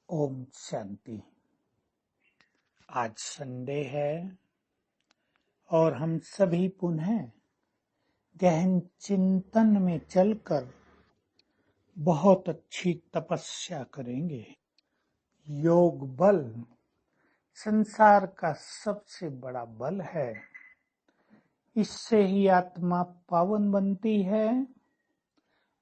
ओम शांति। आज संडे है और हम सभी पुनः गहन चिंतन में चलकर बहुत अच्छी तपस्या करेंगे। योग बल संसार का सबसे बड़ा बल है। इससे ही आत्मा पावन बनती है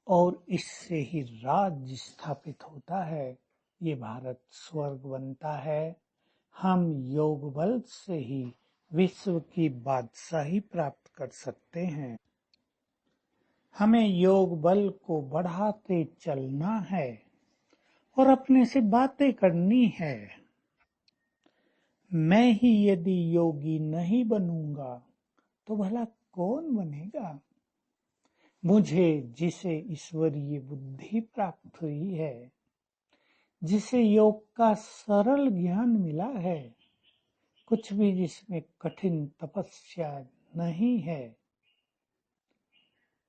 और इससे ही राज्य स्थापित होता है। ये भारत स्वर्ग बनता है। हम योग बल से ही विश्व की बादशाही प्राप्त कर सकते हैं। हमें योग बल को बढ़ाते चलना है और अपने से बातें करनी है। मैं ही यदि योगी नहीं बनूंगा तो भला कौन बनेगा। मुझे जिसे ईश्वरीय बुद्धि प्राप्त हुई है, जिसे योग का सरल ज्ञान मिला है, कुछ भी जिसमें कठिन तपस्या नहीं है,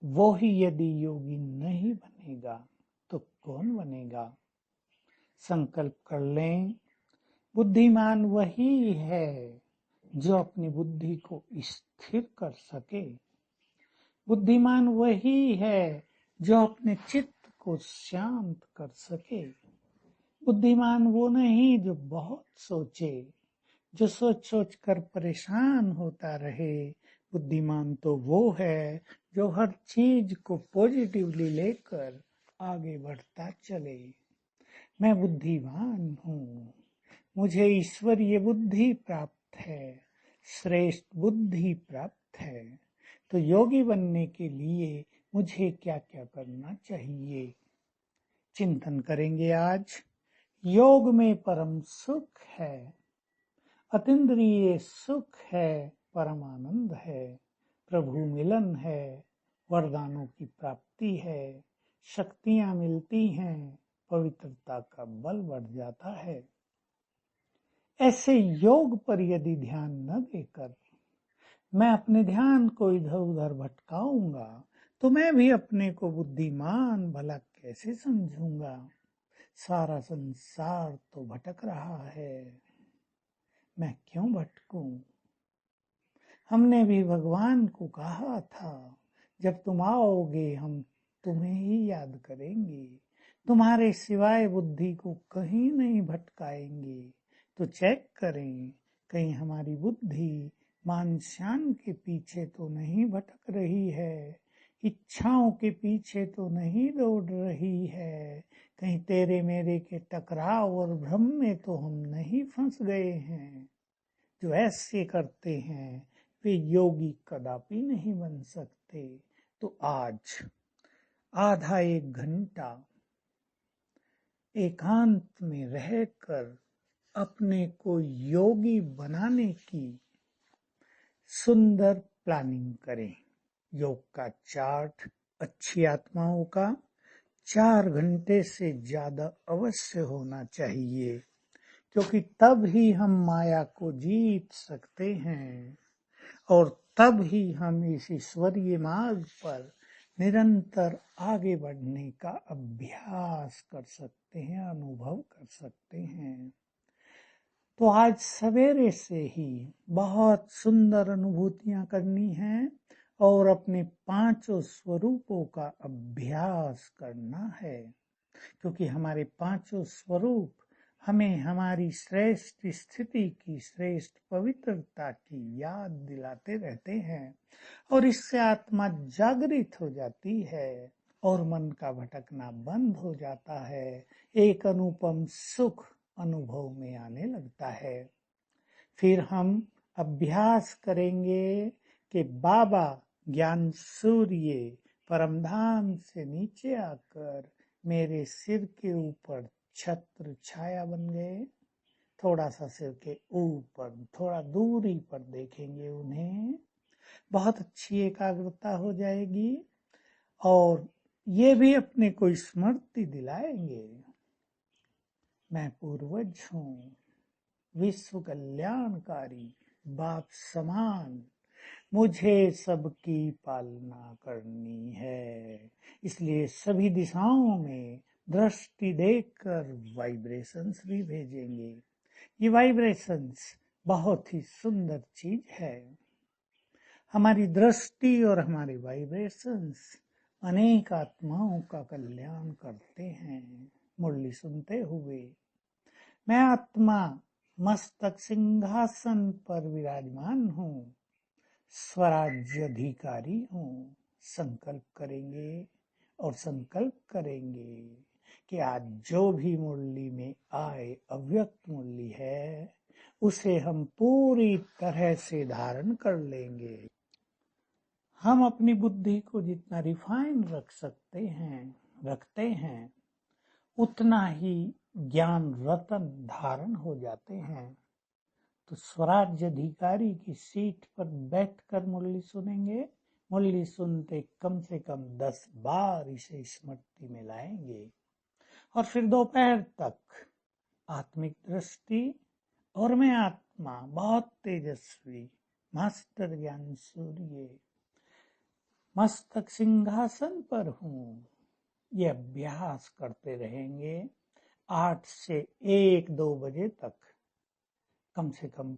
वो ही यदि योगी नहीं बनेगा तो कौन बनेगा। संकल्प कर लें, बुद्धिमान वही है जो अपनी बुद्धि को स्थिर कर सके। बुद्धिमान वही है जो अपने चित्त को शांत कर सके। बुद्धिमान वो नहीं जो बहुत सोचे, जो सोच सोच कर परेशान होता रहे। बुद्धिमान तो वो है जो हर चीज को पॉजिटिवली लेकर आगे बढ़ता चले। मैं बुद्धिमान हूँ, मुझे ईश्वरीय बुद्धि प्राप्त है, श्रेष्ठ बुद्धि प्राप्त है। तो योगी बनने के लिए मुझे क्या क्या करना चाहिए, चिंतन करेंगे आज। योग में परम सुख है, अतीन्द्रिय सुख है, परम आनंद है, प्रभु मिलन है, वरदानों की प्राप्ति है, शक्तियां मिलती हैं, पवित्रता का बल बढ़ जाता है। ऐसे योग पर यदि ध्यान न देकर मैं अपने ध्यान को इधर उधर भटकाऊंगा तो मैं भी अपने को बुद्धिमान भला कैसे समझूंगा। सारा संसार तो भटक रहा है, मैं क्यों भटकूं। हमने भी भगवान को कहा था, जब तुम आओगे हम तुम्हें ही याद करेंगे, तुम्हारे सिवाय बुद्धि को कहीं नहीं भटकाएंगे। तो चेक करें, कहीं हमारी बुद्धि मान शान के पीछे तो नहीं भटक रही है, इच्छाओं के पीछे तो नहीं दौड़ रही है, कहीं तेरे मेरे के टकराव और भ्रम में तो हम नहीं फंस गए हैं। जो ऐसे करते हैं वे योगी कदापि नहीं बन सकते। तो आज आधा एक घंटा एकांत में रहकर अपने को योगी बनाने की सुंदर प्लानिंग करें। योग का चार्ट अच्छी आत्माओं का 4 घंटे से ज्यादा अवश्य होना चाहिए, क्योंकि तब ही हम माया को जीत सकते हैं और तब ही हम इस ईश्वरीय मार्ग पर निरंतर आगे बढ़ने का अभ्यास कर सकते हैं, अनुभव कर सकते हैं। तो आज सवेरे से ही बहुत सुंदर अनुभूतियां करनी हैं और अपने 5 स्वरूपों का अभ्यास करना है, क्योंकि हमारे 5 स्वरूप हमें हमारी श्रेष्ठ स्थिति की, श्रेष्ठ पवित्रता की याद दिलाते रहते हैं और इससे आत्मा जागृत हो जाती है और मन का भटकना बंद हो जाता है। एक अनुपम सुख अनुभव में आने लगता है। फिर हम अभ्यास करेंगे कि बाबा ज्ञान सूर्य परमधाम से नीचे आकर मेरे सिर के ऊपर छत्र छाया बन गए। थोड़ा सा सिर के ऊपर, थोड़ा दूरी पर देखेंगे उन्हें, बहुत अच्छी एकाग्रता हो जाएगी और ये भी अपने को स्मृति दिलाएंगे, मैं पूर्वज हूँ, विश्व कल्याणकारी बाप समान, मुझे सबकी पालना करनी है। इसलिए सभी दिशाओं में दृष्टि देकर वाइब्रेशंस भी भेजेंगे। ये वाइब्रेशंस बहुत ही सुंदर चीज है। हमारी दृष्टि और हमारे वाइब्रेशंस अनेक आत्माओं का कल्याण करते हैं। मुरली सुनते हुए मैं आत्मा मस्तक सिंहासन पर विराजमान हूँ, स्वराज्य अधिकारी हूँ। संकल्प करेंगे और संकल्प करेंगे कि आज जो भी मुरली में आए अव्यक्त मुरली है उसे हम पूरी तरह से धारण कर लेंगे। हम अपनी बुद्धि को जितना रिफाइन रखते हैं उतना ही ज्ञान रतन धारण हो जाते हैं। तो स्वराज्य अधिकारी की सीट पर बैठकर मुरली सुनेंगे। मुरली सुनते कम से कम 10 बार इसे स्मृति में लाएंगे और फिर दोपहर तक आत्मिक दृष्टि और मैं आत्मा बहुत तेजस्वी मास्टर ज्ञान सूर्य मस्तक सिंहासन पर हूँ, ये अभ्यास करते रहेंगे 8 से 1-2 बजे तक, कम से कम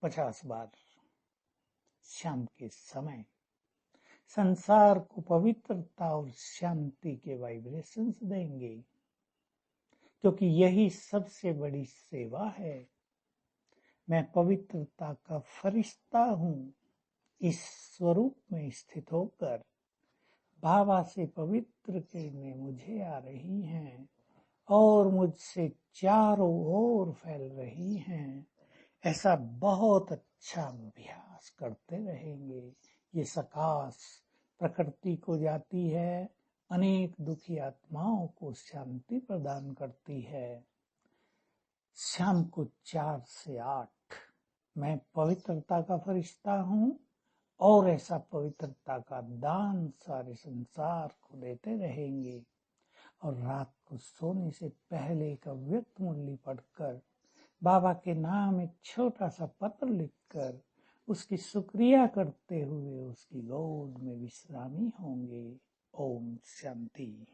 50 बार शाम के समय। संसार को पवित्रता और शांति के वाइब्रेशंस देंगे, क्योंकि यही सबसे बड़ी सेवा है। मैं पवित्रता का फरिश्ता हूँ। इस स्वरूप में स्थित होकर बाबा से पवित्र किरणें मुझे आ रही हैं और मुझसे चारों ओर फैल रही हैं। ऐसा बहुत अच्छा अभ्यास करते रहेंगे। ये सकाश प्रकृति को जाती है, अनेक दुखी आत्माओं को शांति प्रदान करती है। शाम को 4 से 8 मैं पवित्रता का फरिश्ता हूँ और ऐसा पवित्रता का दान सारे संसार को देते रहेंगे। और रात को सोने से पहले एक अव्यक्त मुरली पढ़कर बाबा के नाम एक छोटा सा पत्र लिखकर उसकी शुक्रिया करते हुए उसकी गोद में विश्रामी होंगे। ओम शांति।